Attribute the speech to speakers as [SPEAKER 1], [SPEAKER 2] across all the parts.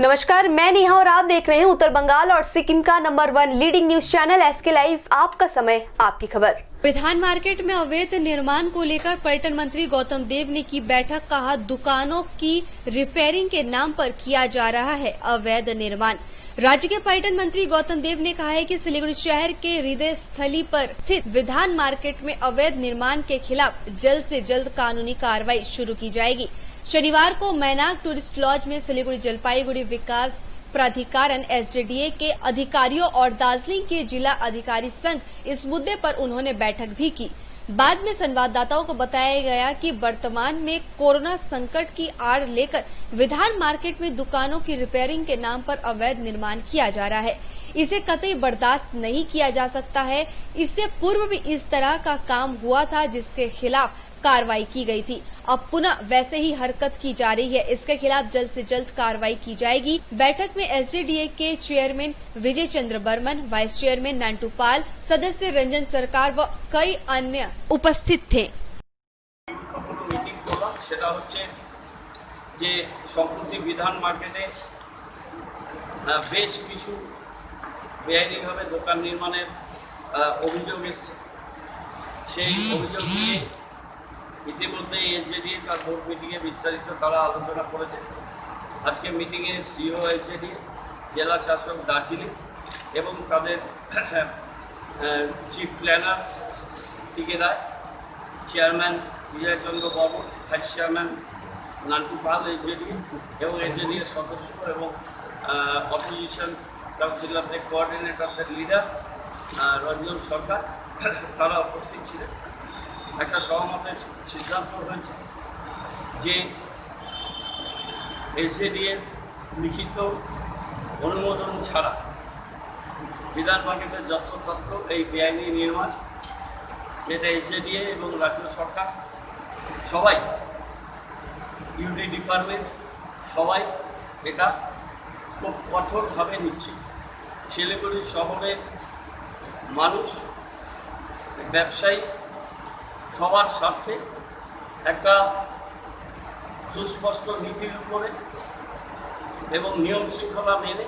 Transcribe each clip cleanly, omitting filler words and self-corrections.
[SPEAKER 1] नमस्कार, मैं नेहा और आप देख रहे हैं उत्तर बंगाल और सिक्किम का number 1 leading news channel SK live. आपका समय, आपकी खबर।
[SPEAKER 2] विधान मार्केट में अवैध निर्माण को लेकर पर्यटन मंत्री गौतम देव ने की बैठक। कहा, दुकानों की रिपेयरिंग के नाम पर किया जा रहा है अवैध निर्माण। राज्य के पर्यटन मंत्री गौतम देव ने कहा है कि सिलीगुड़ी शहर के हृदय स्थली पर स्थित विधान मार्केट में अवैध निर्माण के खिलाफ जल्द से जल्द कानूनी कार्रवाई शुरू की जाएगी। शनिवार को मैनाक टूरिस्ट लॉज में सिलीगुड़ी जलपाईगुड़ी विकास प्राधिकरण एसजेडीए के अधिकारियों और दार्जिलिंग के जिला अधिकारी संघ इस मुद्दे पर उन्होंने बैठक भी की। बाद में संवाददाताओं को बताया गया कि वर्तमान में कोरोना संकट की आड़ लेकर विधान मार्केट में दुकानों की रिपेयरिंग के नाम पर अवैध निर्माण किया जा रहा है। इसे कतई बर्दाश्त नहीं किया जा सकता है। इससे पूर्व भी इस तरह का काम हुआ था जिसके खिलाफ कार्रवाई की गई थी। अब पुनः वैसे ही हरकत की जा रही है। इसके खिलाफ जल्द से जल्द कार्रवाई की जाएगी। बैठक में एसजेडीए के चेयरमैन विजय चंद्र बर्मन, वाइस चेयरमैन नांटू पाल, सदस्य रंजन सरकार व कई अन्य उपस्थित थे।
[SPEAKER 3] সম্প্রতি বিধান মার্কেটে বেশ কিছু বেআইনিভাবে দোকান নির্মাণের অভিযোগ এসেছে। সেই অভিযোগ নিয়ে ইতিমধ্যে এসজেডি তার বোর্ড মিটিংয়ে বিস্তারিত তারা আলোচনা করেছে। আজকে মিটিংয়ে সিও এসজেডি, জেলা শাসক দার্জিলিং এবং তাদের চিফ প্ল্যানার টিকে রায়, চেয়ারম্যান বিজয় চন্দ্র বর্মন, ভাইস চেয়ারম্যান নান্টু পাল এসজেডি এবং এসজেডির সদস্য এবং অপোজিশন কাউন্সিলরদের কোঅর্ডিনেটরদের লিডার রঞ্জন সরকার তারা উপস্থিত ছিলেন। একটা সহমতের সিদ্ধান্ত হয়েছে যে এসজেডিএর লিখিত অনুমোদন ছাড়া বিধান মার্কেটের যত্রতত্র এই বেআইনি নির্মাণ, যেটা এসজেডিএ এবং রাজ্য সরকার সবাই, ইউডি ডিপার্টমেন্ট সবাই এটা খুব কঠোরভাবে নিচ্ছে। শিলিগুড়ি শহরের মানুষ, ব্যবসায়ী সবার স্বার্থে একটা সুস্পষ্ট নীতির উপরে এবং নিয়ম শৃঙ্খলা মেনে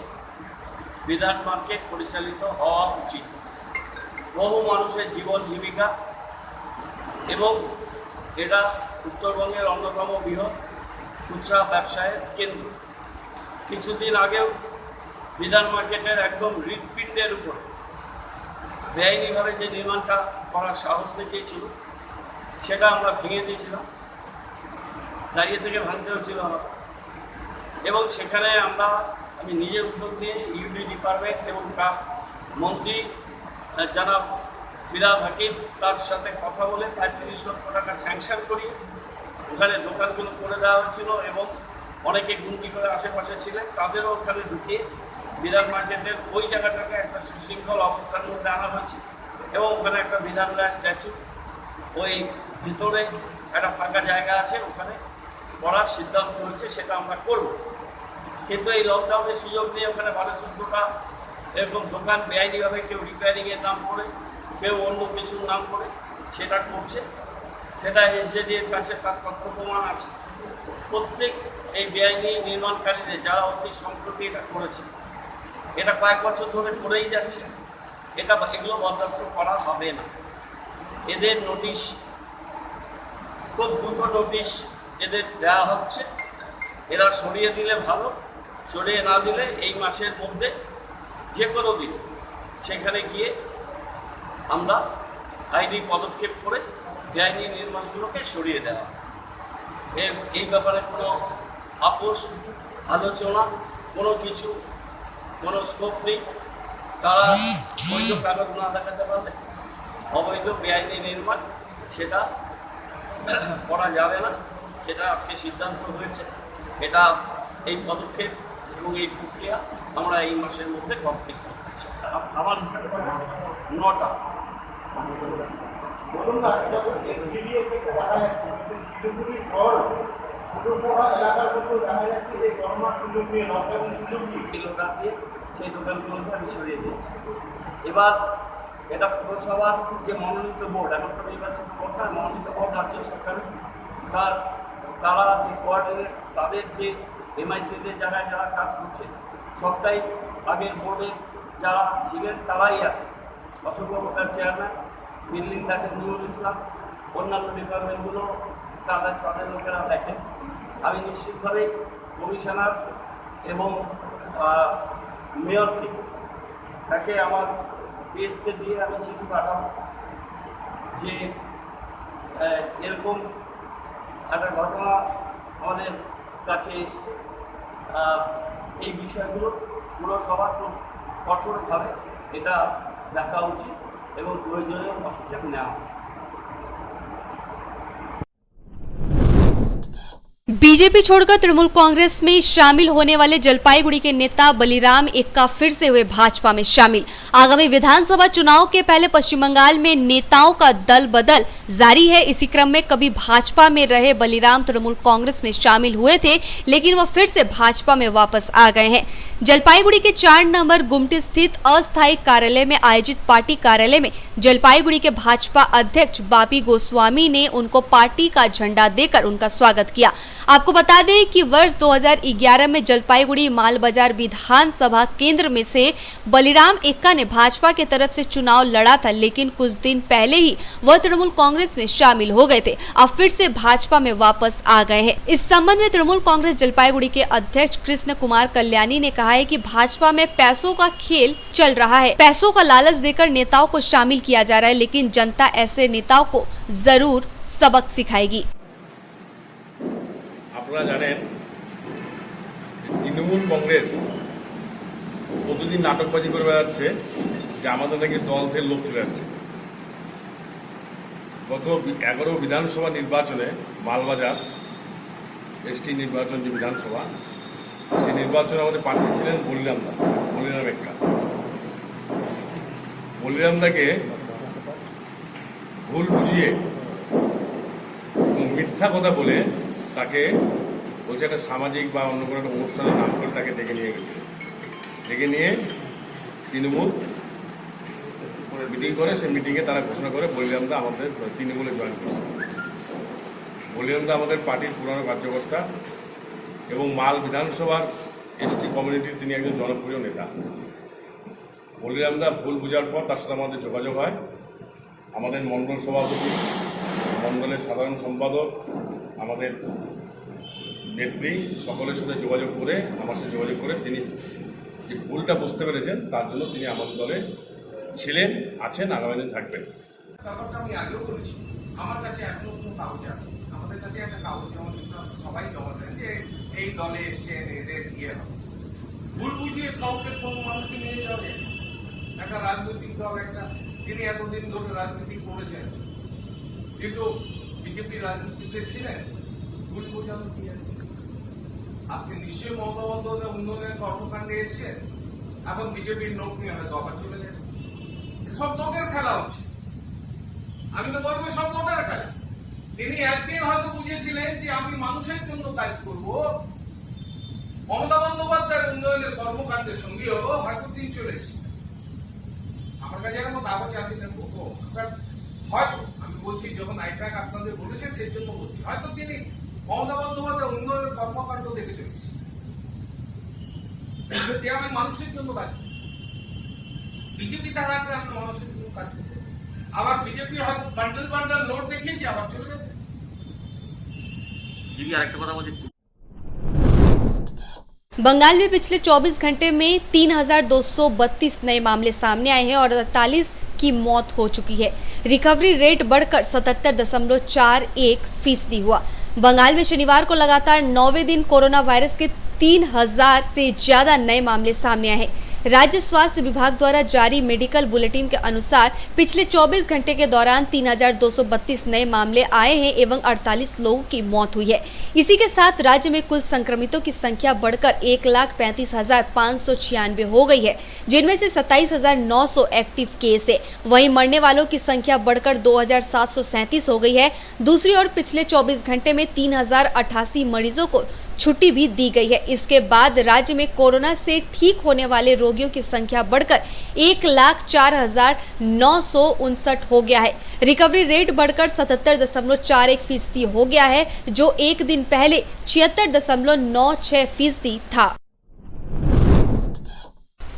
[SPEAKER 3] বিধান মার্কেট পরিচালিত হওয়া উচিত। বহু মানুষের জীবন জীবিকা এবং এটা উত্তরবঙ্গের অন্যতম বৃহৎ খুচরা ব্যবসায়ের কেন্দ্র। কিছুদিন আগেও বিধান মার্কেটের একদম হৃৎপিণ্ডের উপর বেআইনিভাবে যে নির্মাণটা করার সাহস দেখিয়েছিল সেটা আমরা ভেঙে দিয়েছিলাম, দাঁড়িয়ে থেকে ভাঙতে হয়েছিল আমার। এবং সেখানে আমি নিজের উদ্যোগ নিয়ে ইউডি ডিপার্টমেন্ট এবং তার মন্ত্রী জনাব ফিরাদ হাকিম তার সাথে কথা বলে প্রায় 30 লক্ষ টাকা স্যাংশন করিয়ে ওখানে দোকানগুলো করে দেওয়া হয়েছিল এবং অনেকে গুনতি করে আশেপাশে ছিলেন তাদেরও ওখানে ঢুকিয়ে বিধান মার্কেটের ওই জায়গাটাকে একটা সুশৃঙ্খল অবস্থার মধ্যে আনা হয়েছে এবং ওখানে একটা বিধান রায় স্ট্যাচু, ওই ভিতরে একটা ফাঁকা জায়গা আছে, ওখানে করার সিদ্ধান্ত হয়েছে, সেটা আমরা করব। কিন্তু এই লকডাউনের সুযোগ নিয়ে ওখানে 12-14টা এরকম দোকান বেআইনিভাবে কেউ রিপেয়ারিংয়ের নাম করে, কেউ অন্য কিছুর নাম করে সেটা করছে। সেটা এসজেডির কাছে তার তথ্য প্রমাণ আছে। প্রত্যেক এই বেআইনি নির্মাণকারীদের যারা অতি সম্প্রতি এটা করেছে, এটা কয়েক বছর ধরে করেই যাচ্ছে, এগুলো বরদাস্ত করা হবে না। এদের নোটিশ, খুব দ্রুত নোটিশ এদের দেওয়া হচ্ছে। এরা সরিয়ে দিলে ভালো, সরিয়ে না দিলে এই মাসের মধ্যে যে কোনো দিন সেখানে গিয়ে আমরা আইনি পদক্ষেপ করে বেআইনি নির্মাণগুলোকে সরিয়ে দেওয়া। এই ব্যাপারে কোনো আপোষ, আলোচনা, কোনো কিছু, কোনো স্কোপ নেই। তারা বৈধ কাগজ না দেখাতে পারলে অবৈধ বেআইনি নির্মাণ সেটা করা যাবে না। সেটা আজকে সিদ্ধান্ত হয়েছে। এটা এই পদক্ষেপ এবং এই প্রক্রিয়া আমরা এই মাসের মধ্যে কমপ্লিট করতে চাই। আমার 9টা সেই দোকানগুলোকে আমি সরিয়ে দিয়েছি। এবার এটা পুরসভার যে মনোনীত বোর্ড, এখন তো নির্বাচিত বোর্ড না, মনোনীত বোর্ড রাজ্য সরকারের তার তারা যে কোয়ার্ডিনেট তাদের যে এমআইসিতে যারা যারা কাজ করছে সবটাই আগের বোর্ডের যারা ছিলেন তারাই আছে। অশোক বাবু স্যার চেয়ারম্যান, বিল্ডিং দেখেন নুরুল ইসলাম, অন্যান্য ডিপার্টমেন্টগুলো তাদের লোকেরা দেখেন। আমি নিশ্চিতভাবেই কমিশনার এবং মেয়রকে তাকে আমার পিএসকে দিয়ে আমি চিঠি পাঠাবো যে এরকম একটা ঘটনা আমাদের কাছে এসছে। এই বিষয়গুলো পুরসভা খুব কঠোরভাবে এটা দেখা উচিত এবং প্রয়োজনীয় পদক্ষেপ নেওয়া উচিত।
[SPEAKER 2] बीजेपी छोड़कर तृणमूल कांग्रेस में शामिल होने वाले जलपाईगुड़ी के नेता बलिराम एक्का फिर से हुए भाजपा में शामिल। आगामी विधानसभा चुनाव के पहले पश्चिम बंगाल में नेताओं का दल बदल जारी है। इसी क्रम में कभी भाजपा में रहे बलिराम तृणमूल कांग्रेस में शामिल हुए थे, लेकिन वह फिर से भाजपा में वापस आ गए हैं। जलपाईगुड़ी के 4 नंबर गुमटी स्थित अस्थायी कार्यालय में आयोजित पार्टी कार्यालय में जलपाईगुड़ी के भाजपा अध्यक्ष बापी गोस्वामी ने उनको पार्टी का झंडा देकर उनका स्वागत किया। आपको बता दें कि वर्ष 2011 में जलपाईगुड़ी मालबाजार विधानसभा केंद्र में से बलिराम एक्का ने भाजपा की तरफ से चुनाव लड़ा था, लेकिन कुछ दिन पहले ही वह तृणमूल कांग्रेस में शामिल हो गए थे। अब फिर से भाजपा में वापस आ गए हैं। इस संबंध में तृणमूल कांग्रेस जलपाईगुड़ी के अध्यक्ष कृष्ण कुमार कल्याणी ने कहा है कि भाजपा में पैसों का खेल चल रहा है। पैसों का लालच देकर नेताओं को शामिल किया जा रहा है, लेकिन जनता ऐसे नेताओं को जरूर सबक सिखाएगी।
[SPEAKER 4] আপনারা জানেন তৃণমূল কংগ্রেস প্রতিদিন নাটকবাজি করে বেড়াচ্ছে যে আমাদের নাকি দল থেকে লোক চলে যাচ্ছে। গত 11 বিধানসভা নির্বাচনে মালবাজার এসটি নির্বাচন যে বিধানসভা, সেই নির্বাচনে আমাদের প্রার্থী ছিলেন বলিরাম এক্কা। বলিরাম দাকে ভুল বুঝিয়ে মিথ্যা কথা বলে তাকে বলছে একটা সামাজিক বা অন্য কোনো একটা অনুষ্ঠানের নাম করে তাকে ডেকে নিয়ে গেছে। ডেকে নিয়ে তৃণমূল মিটিং করে, সেই মিটিংয়ে তারা ঘোষণা করে বলিরামদা আমাদের তৃণমূলে জয়েন করছে। বলিরামদা আমাদের পার্টির পুরানো কার্যকর্তা এবং মাল বিধানসভার এসটি কমিউনিটির তিনি একজন জনপ্রিয় নেতা। বলিরামদা ভুল বোঝার পর তার সাথে আমাদের যোগাযোগ হয়। আমাদের মণ্ডল সভাপতি, মণ্ডলের সাধারণ সম্পাদক, আমাদের নেত্রী সকলের সাথে যোগাযোগ করে আমার সাথে যোগাযোগ করে তিনি যে ভুলটা বুঝতে পেরেছেন, তার জন্য তিনি আমাদের দলে ছিলেন, আছেন, আগামী দিন থাকবেন।
[SPEAKER 5] ব্যাপারটা আমি আগেও বলেছি, আমার কাছে এখনো কোনো কাগজ আছে। আমাদের কাছে একটা কাগজ সবাই জমা দেন যে এই দলে এসে এদের ইয়ে হবে। ভুল বুঝিয়ে কাউকে কোন মানুষকে নিয়ে যাওয়া যায়। একটা রাজনৈতিক দল, একটা যিনি এতদিন ধরে রাজনীতি করেছেন কিন্তু বিজেপি রাজনীতিতে ছিলেন, ভুল বোঝানো কি আছে? আপনি নিশ্চয়ই মমতা বন্দ্যোপাধ্যায় উন্নয়নের কর্মকাণ্ডে এসছেন, এখন বিজেপির নোট নিয়ে হয়তো আবার চলে গেছে। সব দলের খেলা হচ্ছে, আমি তো বলবো সব দলের খেলা। তিনি একদিন হয়তো বুঝেছিলেন যে আমি মানুষের জন্য কাজ করব, মমতা বন্দ্যোপাধ্যায়ের উন্নয়নের কর্মকাণ্ডের সঙ্গেও হয়তো তিনি চলে এসেছেন। আমার কাছে এখন কাগজ আছে হয়তো, আমি বলছি যখন আইপ্যাক আপনাদের বলেছে সেই জন্য বলছি, হয়তো তিনি মমতা বন্দ্যোপাধ্যায় উন্নয়নের কর্মকাণ্ড দেখে চলেছি যে আমি মানুষের জন্য কাজ করি। বিজেপি থাকলে আমি মানুষের জন্য কাজ করতে, আবার বিজেপির হয়তো বান্ডেল বান্ডেল নোট দেখিয়েছি আবার চলে গেছে।
[SPEAKER 3] আরেকটা কথা বলছি,
[SPEAKER 2] बंगाल में पिछले 24 घंटे में 3,232 नए मामले सामने आए हैं और 48 की मौत हो चुकी है। रिकवरी रेट बढ़कर 77.41% हुआ। बंगाल में शनिवार को लगातार 9वें दिन कोरोना वायरस के 3,000 से ज्यादा नए मामले सामने आए हैं। राज्य स्वास्थ्य विभाग द्वारा जारी मेडिकल बुलेटिन के अनुसार पिछले 24 घंटे के दौरान 3,232 नए मामले आए हैं एवं 48 लोगों की मौत हुई है। इसी के साथ राज्य में कुल संक्रमितों की संख्या बढ़कर 1,35,596 हो गई है, जिनमें से 27,900 एक्टिव केस है। वहीं मरने वालों की संख्या बढ़कर 2,737 हो गई है। दूसरी ओर पिछले 24 घंटे में 3,088 मरीजों को छुट्टी भी दी गई है। इसके बाद राज्य में कोरोना से ठीक होने वाले रोगियों की संख्या बढ़कर 1,04,959 हो गया है। रिकवरी रेट बढ़कर 77.41% हो गया है, जो एक दिन पहले 76.96% था।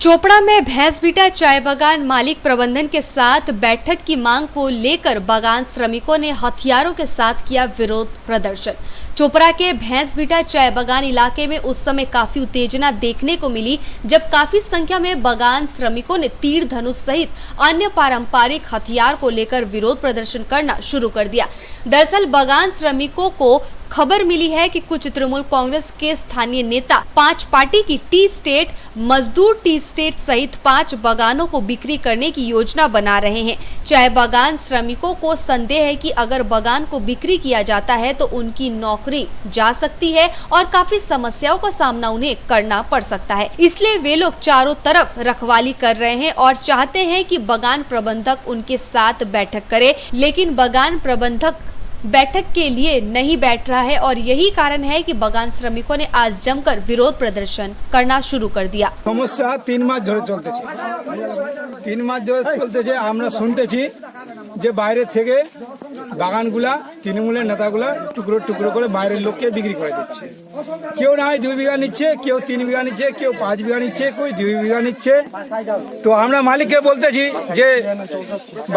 [SPEAKER 2] चोपड़ा में भैंसबीटा चाय बागान मालिक प्रबंधन के साथ बैठक की मांग को लेकर बागान श्रमिकों ने हथियारों के साथ किया विरोध प्रदर्शन। चोपड़ा के भैंसबीटा चाय बागान इलाके में उस समय काफी उत्तेजना देखने को मिली जब काफी संख्या में बागान श्रमिकों ने तीर धनुष सहित अन्य पारंपरिक हथियार को लेकर विरोध प्रदर्शन करना शुरू कर दिया। दरअसल बागान श्रमिकों को खबर मिली है कि कुछ तृणमूल कांग्रेस के स्थानीय नेता 5 पार्टी की टी स्टेट, मजदूर टी स्टेट सहित 5 बागानों को बिक्री करने की योजना बना रहे हैं। चाय बागान श्रमिकों को संदेह है कि अगर बागान को बिक्री किया जाता है तो उनकी नौकरी जा सकती है और काफी समस्याओं का सामना उन्हें करना पड़ सकता है। इसलिए वे लोग चारों तरफ रखवाली कर रहे हैं और चाहते हैं कि बागान प्रबंधक उनके साथ बैठक करे, लेकिन बागान प्रबंधक बैठक के लिए नहीं बैठ रहा है और यही कारण है कि बागान श्रमिकों ने आज जमकर विरोध प्रदर्शन करना शुरू कर दिया।
[SPEAKER 6] সমস্যা 3 মাস ধরে চলতেছে। 3 মাস ধরে চলতেছে। আমরা শুনতেছি যে বাইরে থেকে বাগানগুলা তৃণমূলের নেতাগুলা টুকরো টুকরো করে বাইরের লোককে বিক্রি করে দিচ্ছে। কেউ না হয় 2 বিঘা নিচ্ছে, কেউ 3 বিঘা নিচ্ছে, কেউ 5 বিঘা নিচ্ছে, কেউ 2 বিঘা নিচ্ছে। তো আমরা মালিককে বলতেছি যে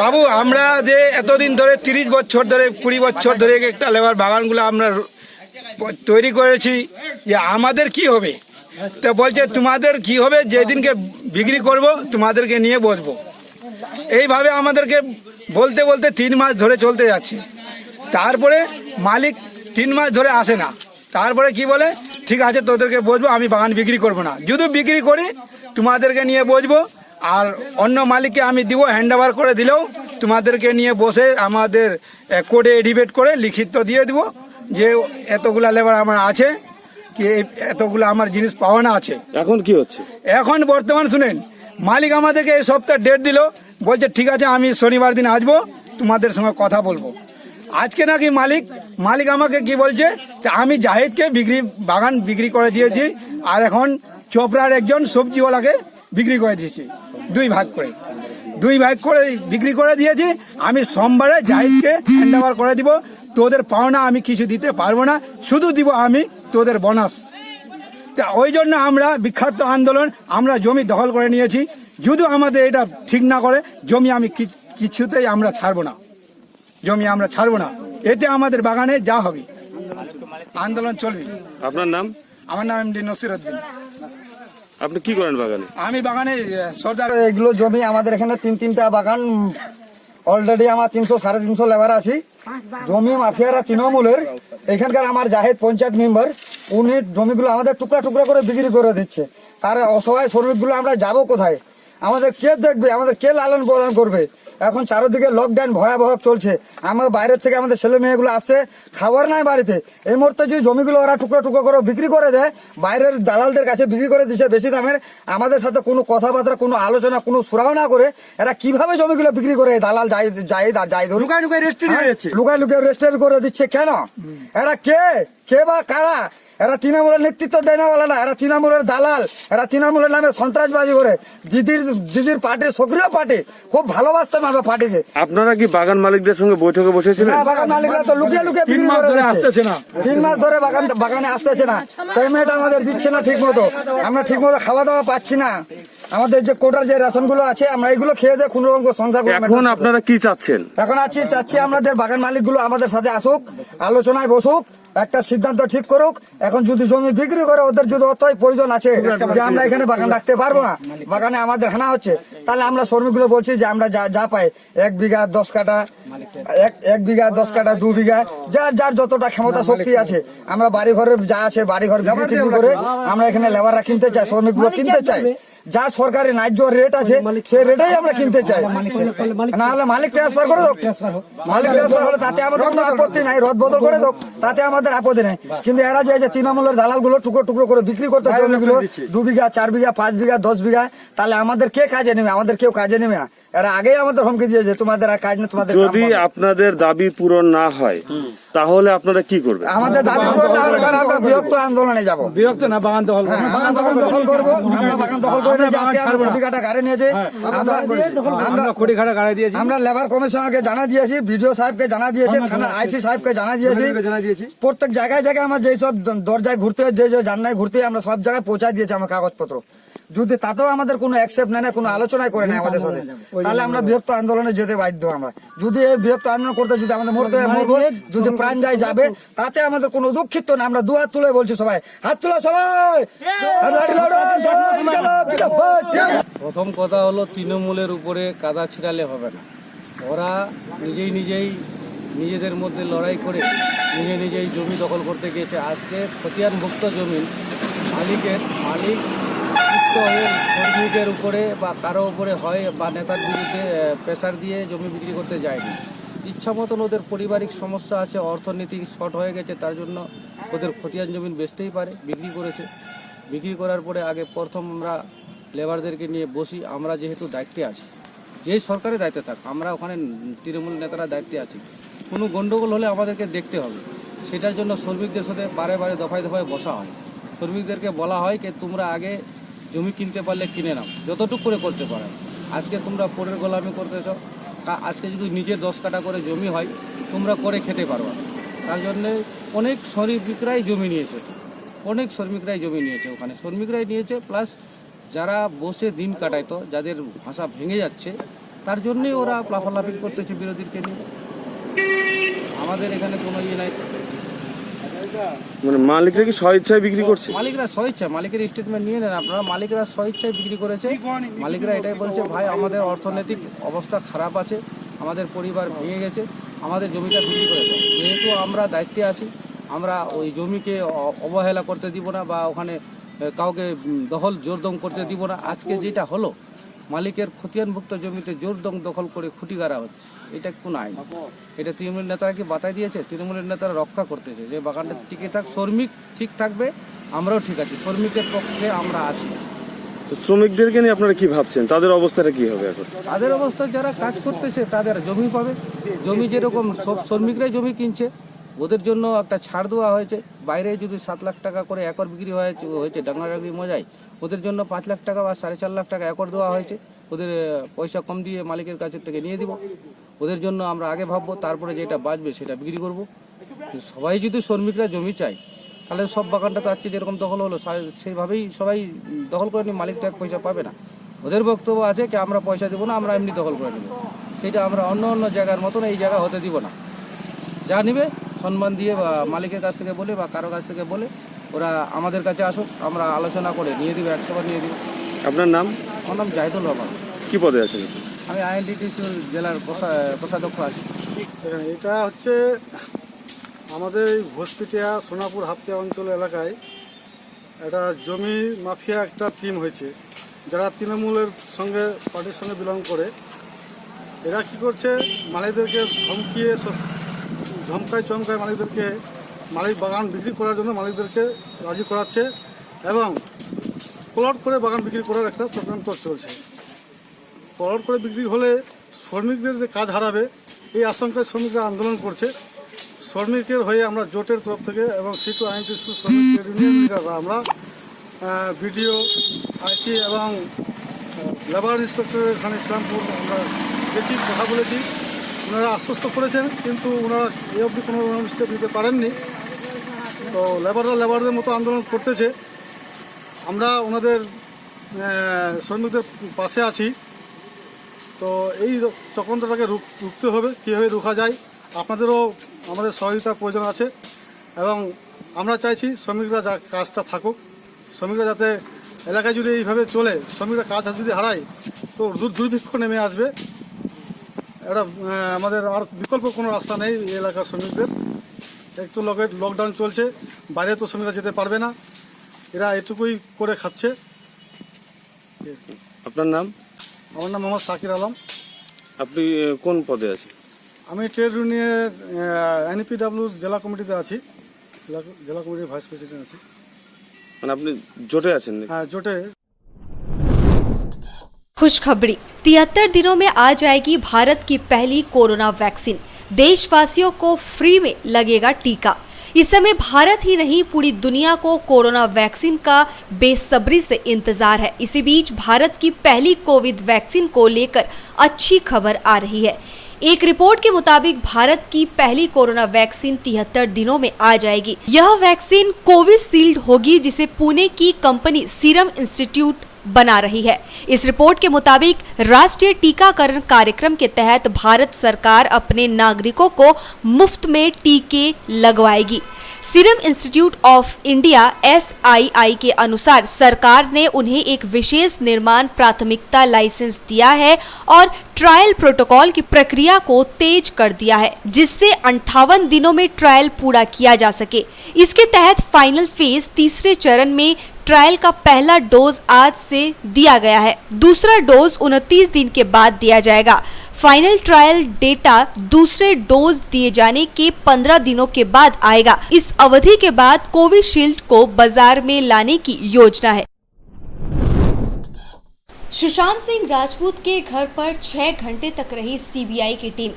[SPEAKER 6] বাবু, আমরা যে এতদিন ধরে 30 বছর ধরে 20 বছর ধরে একটা লেবার বাগানগুলো আমরা তৈরি করেছি, যে আমাদের কি হবে? তো বলছে তোমাদের কি হবে, যেদিনকে বিক্রি করব তোমাদেরকে নিয়ে বসবো। এইভাবে আমাদেরকে বলতে বলতে 3 মাস ধরে চলতে যাচ্ছে। তারপরে মালিক 3 মাস ধরে আসে না। তারপরে কি বলে, ঠিক আছে তোদেরকে বসবো, আমি বাগান বিক্রি করব না। যদি বিক্রি করি তোমাদেরকে নিয়ে বসবো, আর অন্য মালিককে আমি দিব, হ্যান্ড ওভার করে দিলেও তোমাদেরকে নিয়ে বসে আমাদের কোর্টে এডিবেট করে লিখিত দিয়ে দিব যে এতগুলা লেবার আমার আছে, কি এতগুলো আমার জিনিস পাওনা আছে।
[SPEAKER 7] এখন কি হচ্ছে?
[SPEAKER 6] এখন বর্তমান শুনেন, মালিক আমাদেরকে এই সপ্তাহ ডেট দিল, বলছে ঠিক আছে আমি শনিবার দিন আসবো, তোমাদের সঙ্গে কথা বলবো। আজকে নাকি মালিক আমাকে কি বলছে, আমি জাহিদকে বাগান বিক্রি করে দিয়েছি, আর এখন চোপড়ার একজন সবজিওয়ালাকে বিক্রি করে দিয়েছি। 2 ভাগ করে বিক্রি করে দিয়েছি। আমি সোমবারে জাহিদকে হ্যান্ড ওভার করে দিব। তোদের পাওনা আমি কিছু দিতে পারবো না, শুধু দিব আমি তোদের বোনাস। তা ওই জন্য আমরা বিখ্যাত আন্দোলন, আমরা জমি দখল করে নিয়েছি। যদি আমাদের এটা ঠিক না করে জমি আমি কিছুতেই আমরা ছাড়বো না, জমি আমরা ছাড়বো না। এতে আমাদের বাগানে যা হবে আন্দোলন চলবে।
[SPEAKER 7] আপনার নাম?
[SPEAKER 6] আমার নাম এমডি নসিরউদ্দিন।
[SPEAKER 7] আপনি কি করেন বাগানে?
[SPEAKER 6] আমি বাগানে সর্দার।
[SPEAKER 8] এগুলো জমি আমাদের এখানে 3টা বাগান, অলরেডি আমার 300-350 লেবার আছি। জমি মাফিয়ারা তৃণমূলের, এখানকার আমার জাহেদ পঞ্চায়েত মেম্বার, উনি জমিগুলো আমাদের টুকরা টুকরা করে বিক্রি করে দিচ্ছে। তার অসহায় শ্রমিকগুলো আমরা যাবো কোথায়? আমাদের কে দেখবে? আমাদের কে লালন পালন করবে? এখন চারদিকে লকডাউন ভয়াবহ চলছে। আমার বাইরের থেকে আমাদের ছেলে মেয়েগুলো আসছে, খাবার নাই বাড়িতে। এই মুহূর্তে যে জমিগুলো ওরা টুকরো টুকরো করে বিক্রি করে দেয়, বাইরের দালালদের কাছে বিক্রি করে দিচ্ছে বেশি দামের। আমাদের সাথে কোনো কথাবার্তা, কোনো আলোচনা, কোনো সুরাও না করে এরা কিভাবে জমিগুলো বিক্রি করে? দালাল জাহিদ লুকায় লুকায় রেজিস্ট্রি করে দিচ্ছে। কেন? এরা কে বা কারা? এরা তৃণমূলের নেতৃত্ব দেয় না, এরা তৃণমূলের দালাল, এরা তৃণমূলের নামে সন্ত্রাসবাদী করে। দিদির পার্টি সক্রিয় পার্টি, খুব ভালোবাসতাম আমরা পার্টিকে।
[SPEAKER 7] আপনারা কি বাগান মালিকদের সঙ্গে বৈঠকে বসেছিলেন?
[SPEAKER 8] না, বাগান মালিকরা তো লুকিয়ে লুকিয়ে বিক্রি করে দিচ্ছে। 3 মাস ধরে বাগানে আসতেছে না, পেমেন্ট আমাদের দিচ্ছে না ঠিক মতো। আমরা ঠিক মতো খাওয়া দাওয়া পাচ্ছি না। আমাদের যে কোটার যে রেশন গুলো আছে, আমরা এইগুলো খেয়ে দিয়ে কোন রকম সংসার করবো।
[SPEAKER 7] এখন আপনারা কি চাচ্ছেন?
[SPEAKER 8] এখন চাচ্ছি আমাদের বাগান মালিক গুলো আমাদের সাথে আসুক, আলোচনায় বসুক, একটা সিদ্ধান্ত ঠিক করুক। এখন যদি জমি বিক্রি করে, ওদের যদি অতই প্রয়োজন আছে যে আমরা এখানে বাগান রাখতে পারবো না, বাগানে আমাদের হানা হচ্ছে, তাহলে আমরা শ্রমিকগুলো বলছি যে আমরা যা পাই 1 বিঘা 10 কাঠা, 1 বিঘা 10 কাঠা, 2 বিঘা, যার যতটা ক্ষমতা শক্তি আছে, আমরা বাড়ি ঘরের যা আছে বাড়ি ঘর বিক্রি করে আমরা এখানে লেবাররা কিনতে চাই, শ্রমিকগুলো কিনতে চাই। যা সরকারি ন্যায্য রেট আছে সেই রেটেই আমরা কিনতে চাই। না হলে মালিক ট্রান্সফার করে দোক, মালিক ট্রান্সফার হলে তাতে আমাদের কোনো আপত্তি নাই, রদ বদল করে দোক, তাতে আমাদের আপত্তি নাই। কিন্তু এরা যে তৃণমূলের দালাল গুলো টুকরো টুকরো করে বিক্রি করতে জমিগুলো 2 বিঘা 4 বিঘা 5 বিঘা 10 বিঘা, তাহলে আমাদের কে কাজে নেবে? আমাদের কেউ কাজে নেবে না। এরা আগেই আমাদের হুমকি দিয়েছে তোমাদের আর কাজ নেই, তোমাদের।
[SPEAKER 7] যদি আপনাদের দাবি পূরণ না হয় তাহলে আপনারা কি করবেন?
[SPEAKER 8] আমাদের দাবি পূরণ না হলে স্যার আমরা বৃহত্তর আন্দোলনে যাব।
[SPEAKER 6] বিরক্ত না, বাগান দখল করবো।
[SPEAKER 8] বাগান দখল করবো, আমরা বাগান দখল করে নিয়েছি, আজকে আমরা খুঁটি কাটা গাড়ি নিয়েছি,
[SPEAKER 6] আমরা খুঁটি খাটা গাড়ি দিয়েছি,
[SPEAKER 8] আমরা লেবার কমিশনারকে জানা দিয়েছি, বিডিও সাহেবকে জানা দিয়েছি, থানা আইসি সাহেবকে জানা দিয়েছি,
[SPEAKER 6] জানা দিয়েছি।
[SPEAKER 8] প্রত্যেক জায়গায় জায়গায় আমরা যেসব দরজায় ঘুরতে হয়, যে জান্নায় ঘুরতে হয়, আমরা সব জায়গায় পৌঁছা দিয়েছি আমার কাগজপত্র। যদি তাতেও আমাদের কোনো অ্যাকসেপ্ট নেয় না, কোনো আলোচনাই করে নেয় আমাদের সাথে, তাহলে আমরা বৃহত্তর আন্দোলনে যেতে বাধ্য। আমরা যদি এই বৃহত্তর আন্দোলন করতে যদি আমাদের মরতে হয় মরবো, যদি প্রাণ যায় যাবে, তাতে আমাদের কোনো দুঃখিত না। আমরা দু হাত তুলে বলছি, সবাই হাত তুলে, সবাই
[SPEAKER 9] প্রথম কথা হলো তৃণমূলের উপরে কাদা ছিড়ালে হবে না। ওরা নিজেই নিজেদের মধ্যে লড়াই করে নিজেই জমি দখল করতে গিয়েছে। আজকে খতিয়ানভুক্ত জমি মালিক মুক্ত হয়ে শ্রমিকের উপরে বা কারো উপরে হয় বা নেতার বিরুদ্ধে প্রেসার দিয়ে জমি বিক্রি করতে যায়নি। ইচ্ছা মতন ওদের পারিবারিক সমস্যা আছে, অর্থনীতি শর্ট হয়ে গেছে, তার জন্য ওদের খতিয়ান জমি বেচতেই পারে, বিক্রি করেছে। বিক্রি করার পরে আগে প্রথম আমরা লেবারদেরকে নিয়ে বসি। আমরা যেহেতু দায়িত্বে আছি, যেই সরকারের দায়িত্বে থাক, আমরা ওখানে তৃণমূল নেতারা দায়িত্বে আছি, কোনো গণ্ডগোল হলে আমাদেরকে দেখতে হবে। সেটার জন্য শ্রমিকদের সাথে বারে দফায় বসা হয়। শ্রমিকদেরকে বলা হয় যে তোমরা আগে জমি কিনতে পারলে কিনে নাও, যতটুকু করে করতে পারো। আজকে তোমরা পরের গোলামি করতেছ। আজকে যদি নিজে 10 কাঠা করে জমি হয়, তোমরা করে খেতে পারবা। তার জন্যে অনেক শ্রমিকরাই জমি নিয়েছে, ওখানে শ্রমিকরাই নিয়েছে, প্লাস যারা বসে দিন কাটাইতো, যাদের ভাষা ভেঙে যাচ্ছে, তার জন্যই ওরা লাফালাফি করতেছে বিরোধীকে নিয়ে। আমাদের এখানে কোনো ইয়ে নাই।
[SPEAKER 7] মানে মালিকরা কি স্বেচ্ছায় বিক্রি করছে?
[SPEAKER 9] মালিকরা স্বেচ্ছায়, মালিকের স্টেটমেন্ট নিয়ে নেন আপনারা, মালিকরা স্বেচ্ছায় বিক্রি করেছে। মালিকরা এটাই বলছে, ভাই আমাদের অর্থনৈতিক অবস্থা খারাপ আছে, আমাদের পরিবার ভেঙে গেছে, আমাদের জমিটা বিক্রি করে দাও। যেহেতু আমরা দায়িত্বে আছি, আমরা ওই জমিকে অবহেলা করতে দিব না বা ওখানে কাউকে জোরদম করতে দিব না। আজকে যেটা হলো, মালিকের খতিয়ানভুক্ত জমিতে জোরদম দখল করে খুঁটি গাড়া হচ্ছে, এটা কোন আইন? এটা তৃণমূল নেতারা কি বাতাই দিয়েছে? তৃণমূলের নেতারা রক্ষা করতেছে যে বাগানটা টিকে থাক, শ্রমিক ঠিক থাকবে, আমরাও ঠিক আছি, শ্রমিকের পক্ষে আমরা আছি।
[SPEAKER 7] শ্রমিকদেরকে নিয়ে আপনারা কি ভাবছেন? তাদের অবস্থাটা কি হবে এখন?
[SPEAKER 9] তাদের অবস্থা, যারা কাজ করতেছে তাদের জমি পাবে। জমি যেরকম সব শ্রমিকরাই জমি কিনছে, ওদের জন্য একটা ছাড় দেওয়া হয়েছে। বাইরে যদি 7 লাখ টাকা করে একর বিক্রি হয়েছে ডাঙ্গাডাঙ্গি মজায়, ওদের জন্য 5 লাখ টাকা বা 4.5 লাখ টাকা একর দেওয়া হয়েছে। ওদের পয়সা কম দিয়ে মালিকের কাছে থেকে নিয়ে দিব। ওদের জন্য আমরা আগে ভাববো, তারপরে যেটা বাঁচবে সেটা বিক্রি করব। সবাই যদি শ্রমিকরা জমি চায়, তাহলে সব বাগানটা তো আজকে যেরকম দখল হলো, সেইভাবেই সবাই দখল করে নিয়ে মালিক তো এক পয়সা পাবে না। ওদের বক্তব্য আছে কি আমরা পয়সা দেবো না, আমরা এমনি দখল করে নেব। সেটা আমরা অন্য জায়গার মতন এই জায়গা হতে দিব না। যা নিবে সম্মান দিয়ে বা মালিকের কাছ থেকে বলে বা কারো কাছ থেকে বলে ওরা আমাদের কাছে আসুক, আমরা আলোচনা করে নিয়ে দিব, 100 বার নিয়ে দিব।
[SPEAKER 7] আপনার নাম?
[SPEAKER 9] আমার নাম জাহিদুল রহমান।
[SPEAKER 7] কি পদে আছেন?
[SPEAKER 9] আমি আইএনটিটিসি জেলার কোষাধ্যক্ষ আছি।
[SPEAKER 10] এটা হচ্ছে আমাদের এই ঘোষপিটিয়া সোনাপুর হাতিয়া অঞ্চল এলাকায় একটা জমি মাফিয়া একটা টিম হয়েছে, যারা তৃণমূলের সঙ্গে পার্টির সঙ্গে বিলং করে। এরা কি করছে, মালিকদেরকে চমকায় মালিকদেরকে বাগান বিক্রি করার জন্য মালিকদেরকে রাজি করাচ্ছে এবং প্লট করে বাগান বিক্রি করার একটা চক্রান্ত চলছে। প্লট করে বিক্রি হলে শ্রমিকদের যে কাজ হারাবে, এই আশঙ্কায় শ্রমিকরা আন্দোলন করছে। শ্রমিকের হয়ে আমরা জোটের তরফ থেকে এবং সিটু আইনটিসু শ্রমিক ইউনিয়ন লিডাররা আমরা বিডিও, আইসি এবং লেবার ইন্সপেক্টরের খান ইসলামপুর আমরা গেছি, কথা বলেছি। ওনারা আশ্বস্ত করেছেন, কিন্তু ওনারা এই অবধি কোনো স্টেপ নিতে পারেননি। তো লেবারদের মতো আন্দোলন করতেছে। আমরা ওনাদের শ্রমিকদের পাশে আছি। তো এই চক্রান্তটাকে রুখতে হবে, কীভাবে রোখা যায়, আপনাদেরও আমাদের সহযোগিতার প্রয়োজন আছে। এবং আমরা চাইছি শ্রমিকরা যা কাজটা থাকুক, শ্রমিকরা যাতে এলাকায় যদি এইভাবে চলে, শ্রমিকরা কাজ যদি হারায়, তো দুর্ভিক্ষ নেমে আসবে। এটা আমাদের আর বিকল্প কোনো রাস্তা নেই এই এলাকার শ্রমিকদের। একটু লকডাউন চলছে, বাইরে তো শ্রমিকরা যেতে পারবে না, এরা এটুকুই করে খাচ্ছে।
[SPEAKER 7] আপনার নাম?
[SPEAKER 10] আমার নাম মোহাম্মদ শাকির আলম।
[SPEAKER 7] আপনি কোন পদে আছেন?
[SPEAKER 10] আমি ট্রেড ইউনিয়নের এনপিডব্লিউ জেলা কমিটিতে আছি, জেলা কমিটির ভাইস প্রেসিডেন্ট আছি।
[SPEAKER 7] মানে আপনি জোটে আছেন?
[SPEAKER 10] হ্যাঁ, জোটে।
[SPEAKER 2] खुशखबरी, 73 दिनों में आ जाएगी भारत की पहली कोरोना वैक्सीन। देशवासियों को फ्री में लगेगा टीका। इस समय भारत ही नहीं पूरी दुनिया को कोरोना वैक्सीन का बेसब्री से इंतजार है। इसी बीच भारत की पहली कोविड वैक्सीन को लेकर अच्छी खबर आ रही है। एक रिपोर्ट के मुताबिक भारत की पहली कोरोना वैक्सीन 73 दिनों में आ जाएगी। यह वैक्सीन कोविशील्ड होगी, जिसे पुणे की कंपनी सीरम इंस्टीट्यूट बना रही है। इस रिपोर्ट के मुताबिक राष्ट्रीय टीकाकरण कार्यक्रम के तहत भारत सरकार अपने नागरिकों को मुफ्त में टीके लगवाएगी। Serum institute of India SII के अनुसार सरकार ने उन्हें एक विशेष निर्माण प्राथमिकता लाइसेंस दिया है और ट्रायल प्रोटोकॉल की प्रक्रिया को तेज कर दिया है, जिससे 58 दिनों में ट्रायल पूरा किया जा सके। इसके तहत फाइनल फेज तीसरे चरण में ट्रायल का पहला डोज आज से दिया गया है। दूसरा डोज 29 दिन के बाद दिया जाएगा। फाइनल ट्रायल डेटा दूसरे डोज दिए जाने के 15 दिनों के बाद आएगा। इस अवधि के बाद कोविशील्ड को बाजार में लाने की योजना है। सुशांत सिंह राजपूत के घर पर 6 घंटे तक रही CBI की टीम।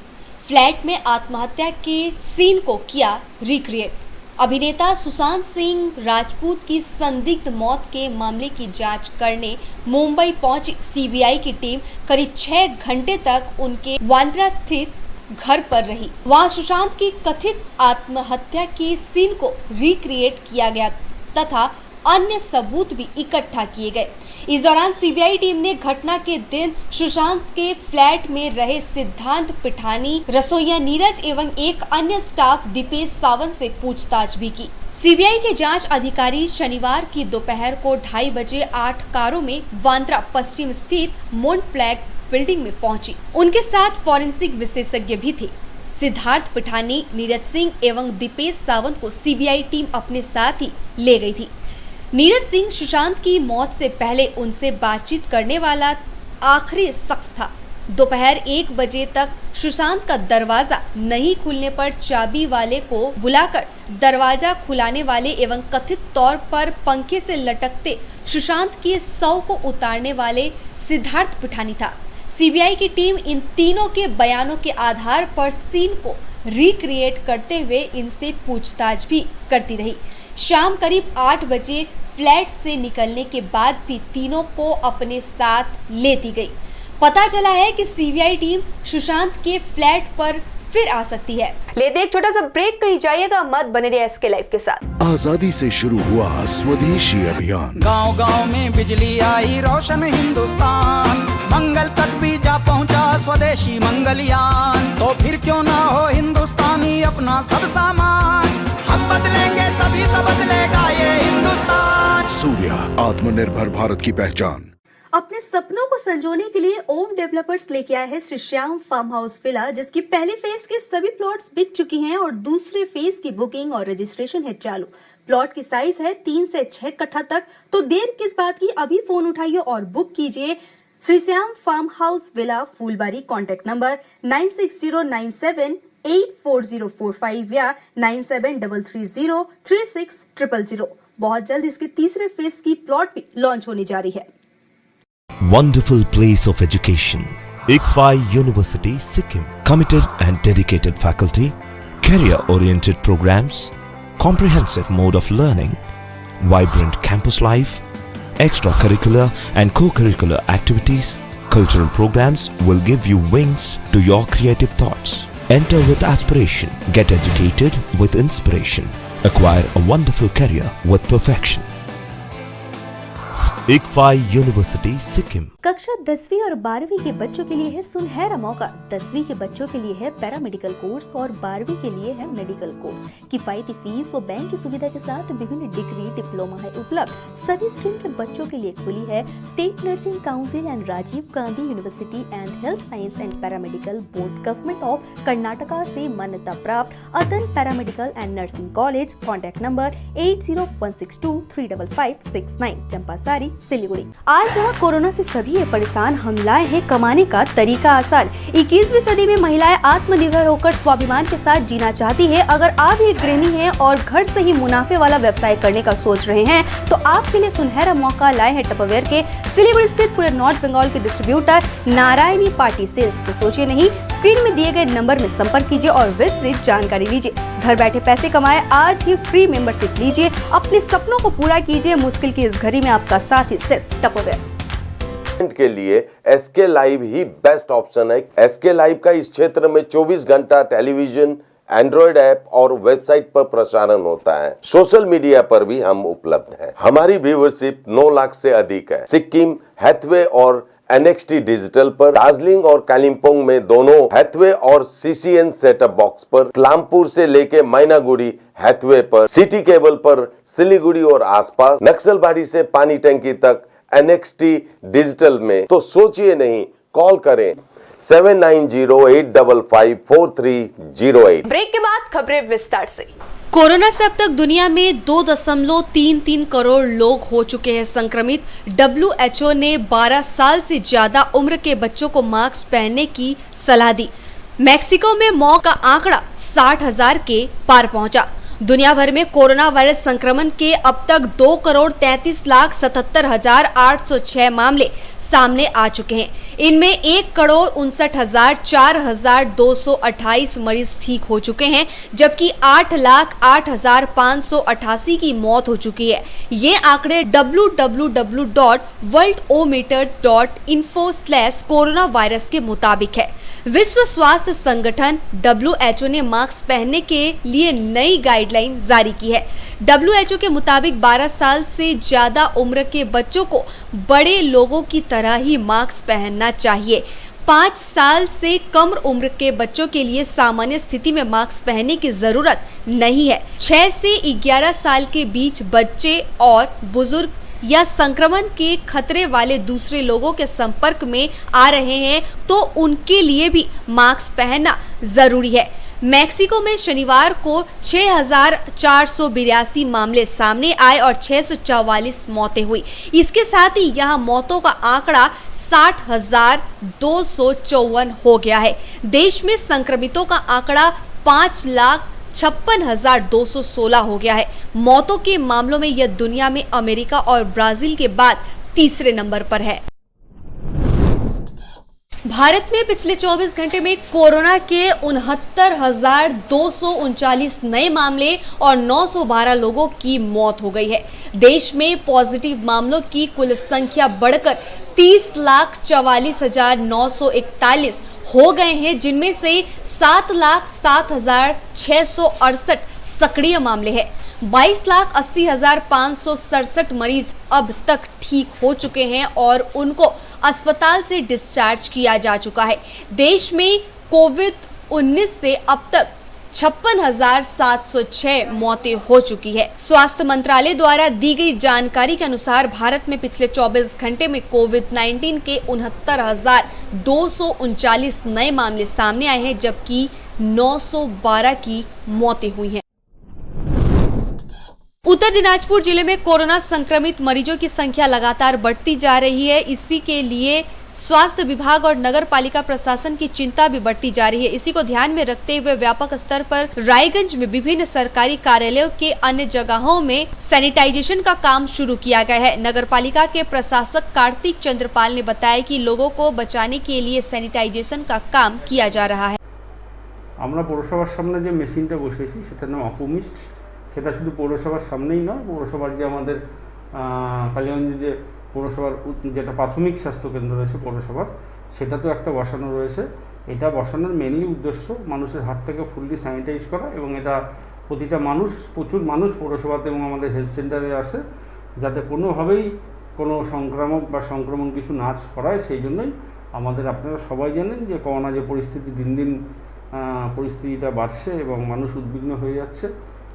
[SPEAKER 2] फ्लैट में आत्महत्या के सीन को किया रिक्रिएट। अभिनेता सुशांत सिंह राजपूत की संदिग्ध मौत के मामले की जांच करने मुंबई पहुंची CBI की टीम करीब 6 घंटे तक उनके बांद्रा स्थित घर पर रही। वहां सुशांत की कथित आत्महत्या के सीन को रिक्रिएट किया गया तथा अन्य सबूत भी इकट्ठा किए गए। इस दौरान CBI टीम ने घटना के दिन सुशांत के फ्लैट में रहे सिद्धांत पिठानी, रसोइया नीरज एवं एक अन्य स्टाफ दीपेश सावंत से पूछताछ भी की। CBI के जांच अधिकारी शनिवार की दोपहर को 2:30 बजे 8 कारों में बांद्रा पश्चिम स्थित मोन्टप्लैक बिल्डिंग में पहुंची। उनके साथ फॉरेंसिक विशेषज्ञ भी थे। सिद्धार्थ पिठानी, नीरज सिंह एवं दीपेश सावंत को CBI टीम अपने साथ ही ले गई थी। नीरज सिंह सुशांत की मौत से पहले उनसे बातचीत करने वाला आखिरी शख्स था। दोपहर 1 बजे तक सुशांत का दरवाजा नहीं खुलने पर चाबी वाले को बुलाकर दरवाजा खुलाने वाले एवं कथित तौर पर पंखे से लटकते सुशांत के शव को उतारने वाले सिद्धार्थ पिठानी था। CBI की टीम इन तीनों के बयानों के आधार पर सीन को रिक्रिएट करते हुए इनसे पूछताछ भी करती रही। शाम करीब 8 बजे फ्लैट से निकलने के बाद भी तीनों को अपने साथ लेती गई। पता चला है कि CBI टीम सुशांत के फ्लैट पर फिर आ सकती है।
[SPEAKER 1] लेते एक छोटा सा ब्रेक, कहीं जाइएगा मत, बने रहिए SK लाइव के साथ।
[SPEAKER 11] आजादी से शुरू हुआ स्वदेशी अभियान,
[SPEAKER 12] गांव गांव में बिजली आई, रोशन हिंदुस्तान, मंगल तक भी जा पहुंचा स्वदेशी मंगलयान। तो फिर क्यों ना हो हिंदुस्तानी अपना सब सामान, हम बदलेंगे तभी तो बदलेगा ये हिंदुस्तान।
[SPEAKER 11] सूर्या, आत्मनिर्भर भारत की पहचान।
[SPEAKER 13] अपने सपनों को संजोने के लिए ओम डेवलपर्स लेके आया है Shri Shyam farm house villa, जिसकी पहले फेज के सभी प्लॉट्स बिक चुकी हैं और दूसरे फेज की बुकिंग और रजिस्ट्रेशन है चालू। प्लॉट की साइज है 3 से 6 कट्ठा तक, तो देर किस बात की, अभी फोन उठाइए और बुक कीजिए। Shri Shyam farm house villa, Phulbari. Contact number 9609784045 या 9733036000। बहुत जल्द इसके तीसरे फेज की प्लॉट भी लॉन्च होने जा रही है।
[SPEAKER 14] Wonderful place of education. ICFI University, Sikkim. Committed and dedicated faculty, career-oriented programs, comprehensive mode of learning, vibrant campus life, extracurricular and co-curricular activities, cultural programs will give you wings to your creative thoughts. Enter with aspiration, get educated with inspiration, acquire a wonderful career with perfection. ICFI University, Sikkim.
[SPEAKER 13] कक्षा 10वीं और 12वीं के बच्चों के लिए है सुनहरा मौका। 10वीं के बच्चों के लिए है पैरामेडिकल कोर्स और 12वीं के लिए है मेडिकल कोर्स। किफायती फीस व बैंक की सुविधा के साथ विभिन्न डिग्री डिप्लोमा है उपलब्ध। सभी स्ट्रीम के बच्चों के लिए खुली है state nursing council and Rajiv Gandhi university and health science and paramedical board, government of Karnataka से मान्यता प्राप्त अतन paramedical and nursing college. Contact number 8016235569, Champasari, Siliguri. आज जहां कोरोना से सभी ये परेशान, हम लाए हैं कमाने का तरीका आसान। 21वीं सदी में महिलाएं आत्मनिर्भर होकर स्वाभिमान के साथ जीना चाहती है। अगर आप एक गृहिणी हैं और घर से ही मुनाफे वाला व्यवसाय करने का सोच रहे हैं तो आपके लिए सुनहरा मौका लाए हैं टपरवेयर के सिलीगुड़ी स्थित पूरे नॉर्थ बंगाल के डिस्ट्रीब्यूटर नारायणी पार्टी सेल्स। तो सोचिए नहीं, स्क्रीन में दिए गए नंबर में संपर्क कीजिए और विस्तृत जानकारी लीजिए। घर बैठे पैसे कमाए, आज ही फ्री मेंबरशिप लीजिए, अपने सपनों को पूरा कीजिए। मुश्किल की इस घड़ी में आपका साथ ही सिर्फ टपरवेयर
[SPEAKER 15] के लिए एसके लाइव ही बेस्ट ऑप्शन है। एसके लाइव का इस क्षेत्र में 24 घंटा टेलीविजन, एंड्रॉइड ऐप और वेबसाइट पर प्रसारण होता है। सोशल मीडिया पर भी हम उपलब्ध हैं। हमारी व्यूवरशिप 9 लाख से अधिक है। सिक्किम, हैथवे और NXT डिजिटल पर, दार्जिलिंग और कालिम्पोंग में दोनों हैथवे और CCN सेटअप बॉक्स पर, क्लामपुर से लेके मैनागुड़ी हैथवे पर, सिटी केबल पर सिलीगुड़ी और आसपास, नक्सलबाड़ी से पानी टंकी तक NXT डिजिटल में। तो सोचिए नहीं, कॉल करें 7908554308।
[SPEAKER 1] ब्रेक के बाद खबरें विस्तार से।
[SPEAKER 2] कोरोना से अब तक दुनिया में 2.33 करोड़ लोग हो चुके हैं संक्रमित। WHO ने 12 साल से ज्यादा उम्र के बच्चों को मास्क पहनने की सलाह दी। मैक्सिको में मौत का आंकड़ा 60,000 के पार पहुंचा। दुनिया भर में कोरोना वायरस संक्रमण के अब तक 2,33,77,806 मामले सामने आ चुके हैं। इनमें 1,59,04,228 मरीज ठीक हो चुके हैं, जबकि 8,08,588 की मौत हो चुकी है। ये आंकड़े www.worldometers.info/coronavirus के मुताबिक है। विश्व स्वास्थ्य संगठन WHO ने मास्क पहनने के लिए नई गाइडलाइन जारी की है। WHO के मुताबिक 12 साल से ज्यादा उम्र के बच्चों को बड़े लोगों की तरह ही मास्क पहनना चाहिए। 5 साल से कम उम्र के बच्चों के लिए सामान्य स्थिति में मास्क पहनने की जरूरत नहीं है। 6 से 11 साल के बीच बच्चे और बुजुर्ग या संक्रमण के खतरे वाले दूसरे लोगों के संपर्क में आ रहे हैं तो उनके लिए भी मास्क पहनना जरूरी है। मैक्सिको में शनिवार को 6,482 मामले सामने आए और 644 मौतें हुई। इसके साथ ही यहाँ मौतों का आंकड़ा 60,254 हो गया है। देश में संक्रमितों का आंकड़ा 5,56,216 हो गया है। मौतों के मामलों में यह दुनिया में अमेरिका और ब्राजील के बाद तीसरे नंबर पर है। भारत में पिछले 24 घंटे में कोरोना के 69,239 नए मामले और 912 लोगों की मौत हो गई है। देश में पॉजिटिव मामलों की कुल संख्या बढ़कर 30,44,941 हो गए हैं, जिनमें से 7,07,668 सक्रिय मामले हैं। 22,80,567 मरीज अब तक ठीक हो चुके हैं और उनको अस्पताल से डिस्चार्ज किया जा चुका है। देश में कोविड-19 से अब तक 56,706 मौतें हो चुकी है। स्वास्थ्य मंत्रालय द्वारा दी गई जानकारी के अनुसार भारत में पिछले 24 घंटे में कोविड-19 के 69,239 नए मामले सामने आए हैं, जबकि 912 की मौतें हुई हैं। उत्तर दिनाजपुर जिले में कोरोना संक्रमित मरीजों की संख्या लगातार बढ़ती जा रही है। इसी के लिए स्वास्थ्य विभाग और नगर पालिका प्रशासन की चिंता भी बढ़ती जा रही है। इसी को ध्यान में रखते हुए व्यापक स्तर पर रायगंज में विभिन्न सरकारी कार्यालयों के अन्य जगहों में सैनिटाइजेशन का काम शुरू किया गया है। नगर पालिका के प्रशासक कार्तिक चंद्रपाल ने बताया कि लोगों को बचाने के लिए सैनिटाइजेशन का काम किया जा रहा है।
[SPEAKER 9] আমরা পৌরসভার সামনে যে মেশিনটা বসেছি সেটার নাম অপোমিস্ট। সেটা শুধু পৌরসভার সামনেই নয়, পৌরসভার যে আমাদের কালিগঞ্জ যে পৌরসভার যেটা প্রাথমিক স্বাস্থ্যকেন্দ্র রয়েছে পৌরসভার, সেটাতেও একটা বসানো রয়েছে। এটা বসানোর মেনলি উদ্দেশ্য মানুষের হাতটাকে ফুললি স্যানিটাইজ করা, এবং এটা প্রতিটা মানুষ, প্রচুর মানুষ পৌরসভাতে এবং আমাদের হেলথ সেন্টারে আসে, যাতে কোনোভাবেই কোনো সংক্রামক বা সংক্রমণ কিছু না ছড়ায়। সেই জন্যই আমাদের, আপনারা সবাই জানেন যে করোনা যে পরিস্থিতি দিন দিন পরিস্থিতিটা বাড়ছে এবং মানুষ উদ্বিগ্ন হয়ে যাচ্ছে,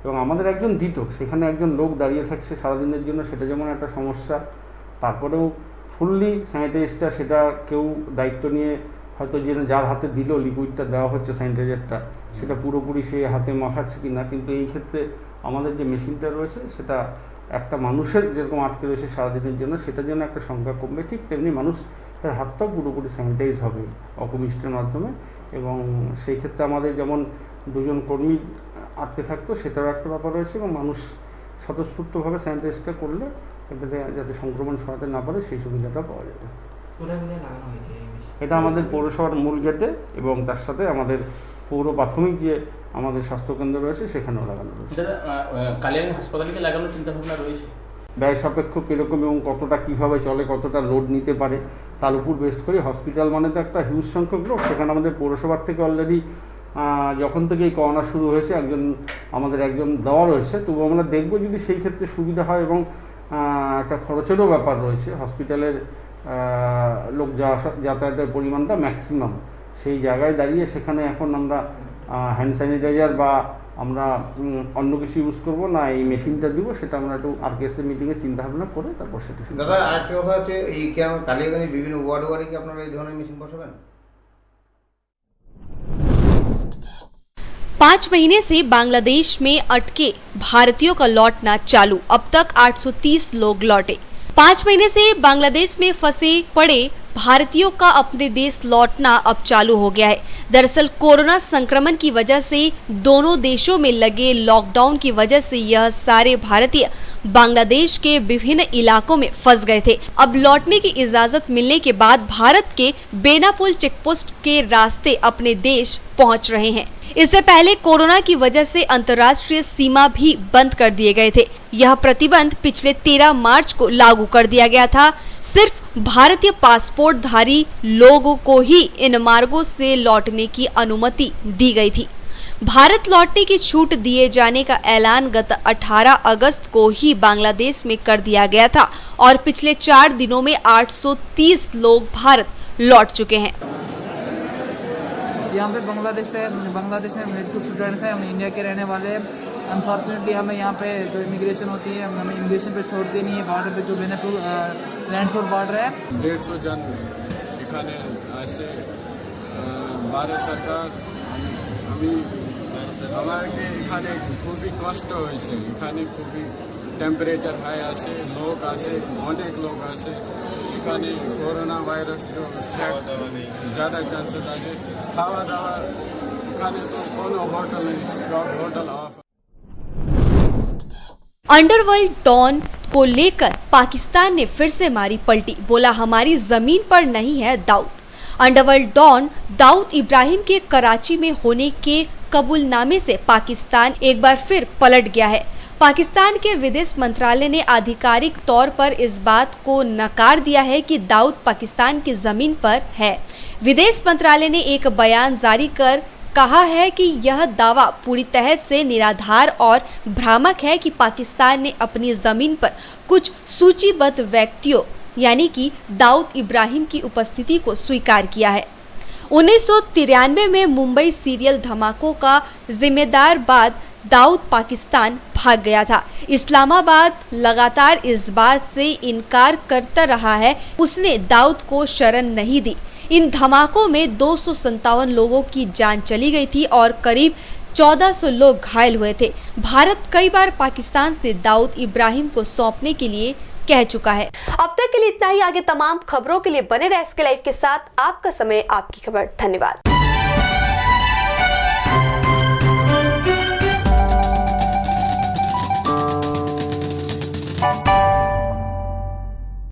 [SPEAKER 9] এবং আমাদের একজন দিত সেখানে একজন লোক দাঁড়িয়ে থাকছে সারাদিনের জন্য, সেটা যেমন একটা সমস্যা। তারপরেও ফুললি স্যানিটাইজটা সেটা কেউ দায়িত্ব নিয়ে হয়তো যে যার হাতে দিল লিকুইডটা দেওয়া হচ্ছে স্যানিটাইজারটা, সেটা পুরোপুরি সে হাতে মাখাচ্ছে কি না, কিন্তু এই ক্ষেত্রে আমাদের যে মেশিনটা রয়েছে সেটা একটা মানুষের যেরকম আটকে রয়েছে সারাদিনের জন্য, সেটার জন্য একটা সংখ্যা কমবে, ঠিক তেমনি মানুষের হাতটাও পুরোপুরি স্যানিটাইজ হবে অকুমিষ্টের মাধ্যমে। এবং সেই ক্ষেত্রে আমাদের যেমন 2 জন কর্মী আটকে থাকতো, সেটারও একটা ব্যাপার রয়েছে, এবং মানুষ স্বতঃস্ফূর্তভাবে স্যানিটাইজটা করলে এটাতে যাতে সংক্রমণ ছড়াতে না পারে সেই সুবিধাটা পাওয়া যাবে। এটা আমাদের পৌরসভার মূল গেটে এবং তার সাথে আমাদের পৌর প্রাথমিক যে আমাদের স্বাস্থ্যকেন্দ্র রয়েছে সেখানেও লাগানো রয়েছে।
[SPEAKER 3] কালিয়াগঞ্জ হাসপাতালে কি লাগানোর চিন্তাভাবনা রয়েছে?
[SPEAKER 9] ব্যয় সাপেক্ষ কীরকম এবং কতটা কীভাবে চলে, কতটা লোড নিতে পারে তার উপর বেস করে, হসপিটাল মানে তো একটা হিউজ সংখ্যক লোক, সেখানে আমাদের পৌরসভার থেকে অলরেডি যখন থেকে এই করোনা শুরু হয়েছে আমাদের একজন দেওয়া রয়েছে। তবু আমরা দেখব যদি সেই ক্ষেত্রে সুবিধা হয়, এবং একটা খরচেরও ব্যাপার রয়েছে, হসপিটালের লোক যাতায়াতের পরিমাণটা ম্যাক্সিমাম, সেই জায়গায় দাঁড়িয়ে সেখানে এখন আমরা হ্যান্ড স্যানিটাইজার বা আমরা অন্য কিছু ইউজ করবো না, এই মেশিনটা দিব, সেটা আমরা একটু আরকেএসএ মিটিংয়ে চিন্তা ভাবনা করে তারপর সেটা।
[SPEAKER 5] দাদা আরেকটা কথা হচ্ছে, এই কি আমার কালিয়াগঞ্জে বিভিন্ন ওয়ার্ডে কি আপনারা এই ধরনের মেশিন বসাবেন?
[SPEAKER 2] 5 महीने से बांग्लादेश में अटके भारतीयों का लौटना चालू। अब तक 830 लोग लौटे। 5 महीने से बांग्लादेश में फंसे पड़े भारतीयों का अपने देश लौटना अब चालू हो गया है। दरअसल कोरोना संक्रमण की वजह से दोनों देशों में लगे लॉकडाउन की वजह से यह सारे भारतीय बांग्लादेश के विभिन्न इलाकों में फंस गए थे। अब लौटने की इजाजत मिलने के बाद भारत के बेनापोल चेकपोस्ट के रास्ते अपने देश पहुंच रहे हैं। इससे पहले कोरोना की वजह से अंतर्राष्ट्रीय सीमा भी बंद कर दिए गए थे। यह प्रतिबंध पिछले 13 मार्च को लागू कर दिया गया था। सिर्फ भारतीय पासपोर्टधारी लोगों को ही इन मार्गों से लौटने की अनुमति दी गई थी। भारत लौटने की छूट दिए जाने का ऐलान गत 18 अगस्त को ही बांग्लादेश में कर दिया गया था और पिछले 4 दिनों में 830 लोग भारत लौट चुके हैं।
[SPEAKER 12] यहाँ पे बांग्लादेश में कुछ स्टूडेंट्स हैं, हम इंडिया के रहने वाले हैं। अनफॉर्चुनेटली हमें यहाँ पे जो इमिग्रेशन होती है हमें इमिग्रेशन पे छोड़ते नहीं है। बॉर्डर पे जो बेनापोल लैंडफोर्ड बॉर्डर है
[SPEAKER 4] 150 জন এখানে আসে ভারত সরকার। আমি আমাকে এখানে খুবই কষ্ট হয়েছে, এখানে খুবই টেম্পারেচার হাই আসে, লোক আসে, অনেক লোক আসে, এখানে করোনা ভাইরাস ज़्यादा चांसेस আছে। খাওয়া দাওয়া এখানে তো কোনো হোটেল নেই, সব হোটেল অফ।
[SPEAKER 2] अंडरवर्ल्ड डॉन को लेकर पाकिस्तान ने फिर से मारी पलटी, बोला हमारी जमीन पर नहीं है दाऊद। अंडरवर्ल्ड डॉन दाऊद इब्राहिम के कराची में होने के कबूलनामे से पाकिस्तान एक बार फिर पलट गया है। पाकिस्तान के विदेश मंत्रालय ने आधिकारिक तौर पर इस बात को नकार दिया है कि दाऊद पाकिस्तान की जमीन पर है। विदेश मंत्रालय ने एक बयान जारी कर कहा है कि यह दावा पूरी तरह से निराधार और भ्रामक है कि पाकिस्तान ने अपनी जमीन पर कुछ सूचीबद्ध व्यक्तियों यानी कि दाऊद इब्राहिम की उपस्थिति को स्वीकार किया है। 1993 में मुंबई सीरियल धमाकों का जिम्मेदार बाद दाऊद पाकिस्तान भाग गया था। इस्लामाबाद लगातार इस बात से इनकार करता रहा है उसने दाऊद को शरण नहीं दी। इन धमाकों में 257 लोगों की जान चली गई थी और करीब 1400 लोग घायल हुए थे। भारत कई बार पाकिस्तान से दाऊद इब्राहिम को सौंपने के लिए कह चुका है।
[SPEAKER 1] अब तक के लिए इतना ही। आगे तमाम खबरों के लिए बने रहे एसके लाइव के साथ। आपका समय आपकी खबर। धन्यवाद।